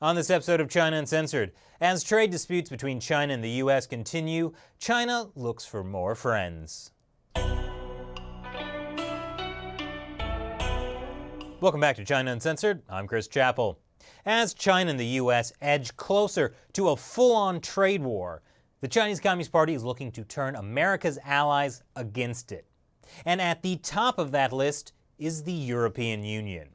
On this episode of China Uncensored, as trade disputes between China and the U.S. continue, China looks for more friends. Welcome back to China Uncensored. I'm Chris Chappell. As China and the U.S. edge closer to a full-on trade war, the Chinese Communist Party is looking to turn America's allies against it. And at the top of that list is the European Union.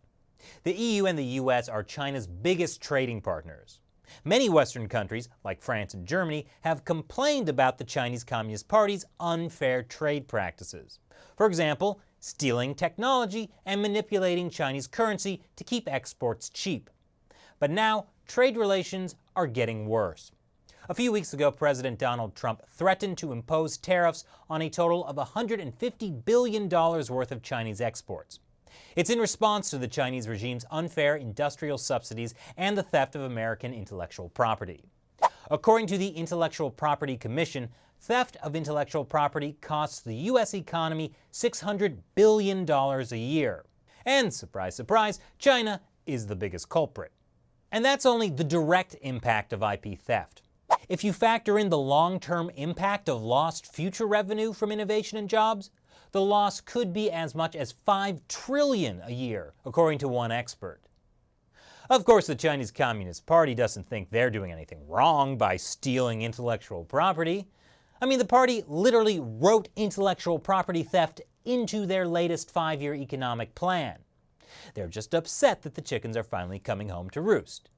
The EU and the US are China's biggest trading partners. Many Western countries, like France and Germany, have complained about the Chinese Communist Party's unfair trade practices. For example, stealing technology and manipulating Chinese currency to keep exports cheap. But now, trade relations are getting worse. A few weeks ago, President Donald Trump threatened to impose tariffs on a total of $150 billion worth of Chinese exports. It's in response to the Chinese regime's unfair industrial subsidies and the theft of American intellectual property. According to the Intellectual Property Commission, theft of intellectual property costs the U.S. economy $600 billion a year. And surprise, surprise, China is the biggest culprit. And that's only the direct impact of IP theft. If you factor in the long-term impact of lost future revenue from innovation and jobs, the loss could be as much as $5 trillion a year, according to one expert. Of course, the Chinese Communist Party doesn't think they're doing anything wrong by stealing intellectual property. I mean, the party literally wrote intellectual property theft into their latest 5-year economic plan. They're just upset that the chickens are finally coming home to roost.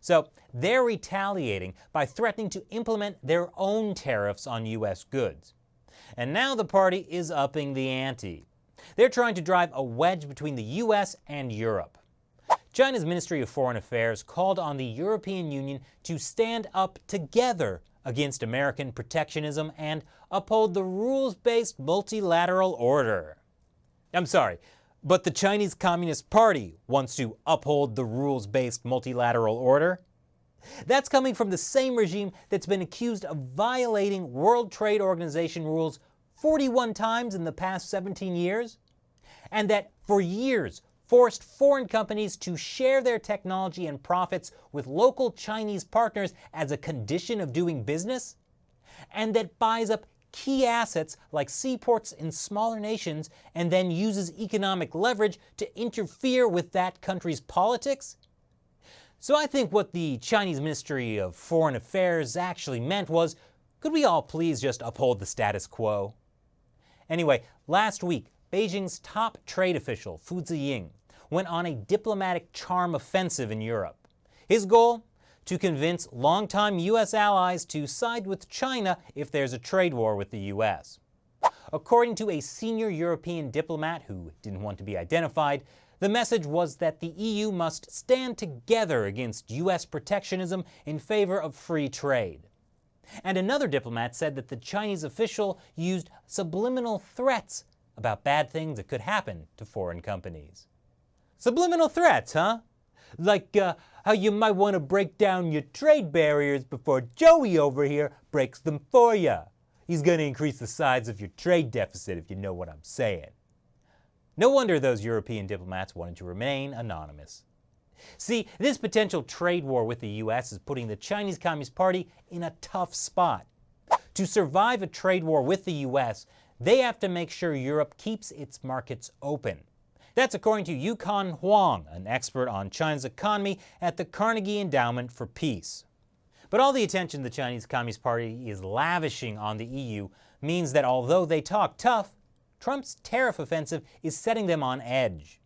So they're retaliating by threatening to implement their own tariffs on U.S. goods. And now the party is upping the ante. They're trying to drive a wedge between the U.S. and Europe. China's Ministry of Foreign Affairs called on the European Union to stand up together against American protectionism and uphold the rules-based multilateral order. I'm sorry, but the Chinese Communist Party wants to uphold the rules-based multilateral order? That's coming from the same regime that's been accused of violating World Trade Organization rules 41 times in the past 17 years, and that for years forced foreign companies to share their technology and profits with local Chinese partners as a condition of doing business, and that buys up key assets like seaports in smaller nations and then uses economic leverage to interfere with that country's politics? So I think what the Chinese Ministry of Foreign Affairs actually meant was, could we all please just uphold the status quo? Anyway, last week, Beijing's top trade official, Fu Ziying, went on a diplomatic charm offensive in Europe. His goal? To convince longtime U.S. allies to side with China if there's a trade war with the U.S. According to a senior European diplomat who didn't want to be identified, the message was that the EU must stand together against U.S. protectionism in favor of free trade. And another diplomat said that the Chinese official used subliminal threats about bad things that could happen to foreign companies. Subliminal threats, huh? Like how you might want to break down your trade barriers before Joey over here breaks them for you. He's going to increase the size of your trade deficit, if you know what I'm saying. No wonder those European diplomats wanted to remain anonymous. See, this potential trade war with the U.S. is putting the Chinese Communist Party in a tough spot. To survive a trade war with the U.S., they have to make sure Europe keeps its markets open. That's according to Yukon Huang, an expert on China's economy at the Carnegie Endowment for Peace. But all the attention the Chinese Communist Party is lavishing on the EU means that although they talk tough, Trump's tariff offensive is setting them on edge.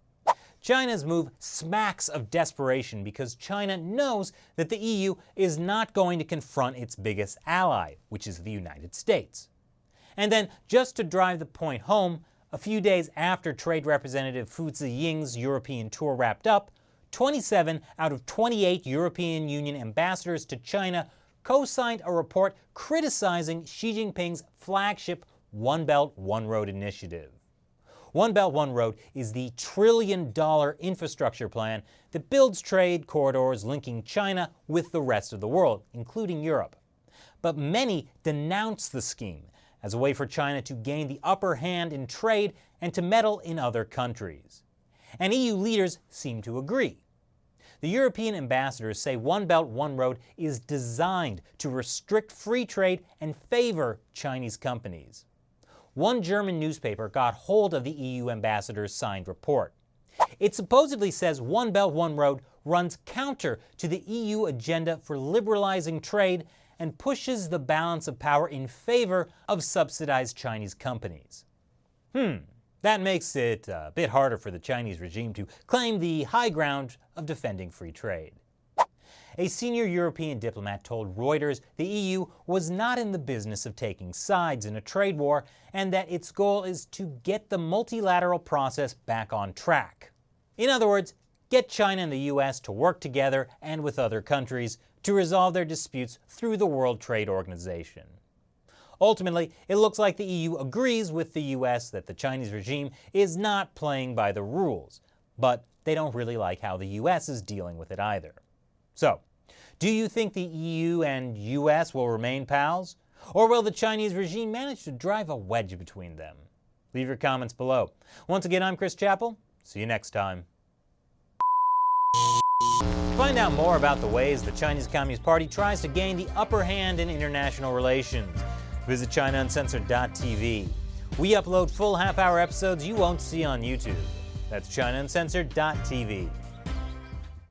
China's move smacks of desperation because China knows that the EU is not going to confront its biggest ally, which is the United States. And then, just to drive the point home, a few days after Trade Representative Fu Ziying's European tour wrapped up, 27 out of 28 European Union ambassadors to China co-signed a report criticizing Xi Jinping's flagship One Belt, One Road initiative. One Belt, One Road is the trillion-dollar infrastructure plan that builds trade corridors linking China with the rest of the world, including Europe. But many denounce the scheme as a way for China to gain the upper hand in trade and to meddle in other countries. And EU leaders seem to agree. The European ambassadors say One Belt, One Road is designed to restrict free trade and favor Chinese companies. One German newspaper got hold of the EU ambassador's signed report. It supposedly says One Belt, One Road runs counter to the EU agenda for liberalizing trade and pushes the balance of power in favor of subsidized Chinese companies. That makes it a bit harder for the Chinese regime to claim the high ground of defending free trade. A senior European diplomat told Reuters the EU was not in the business of taking sides in a trade war and that its goal is to get the multilateral process back on track. In other words, get China and the US to work together and with other countries to resolve their disputes through the World Trade Organization. Ultimately, it looks like the EU agrees with the US that the Chinese regime is not playing by the rules, but they don't really like how the US is dealing with it either. So, do you think the EU and US will remain pals? Or will the Chinese regime manage to drive a wedge between them? Leave your comments below. Once again, I'm Chris Chappell. See you next time. To find out more about the ways the Chinese Communist Party tries to gain the upper hand in international relations, visit ChinaUncensored.tv. We upload full half-hour episodes you won't see on YouTube. That's ChinaUncensored.tv.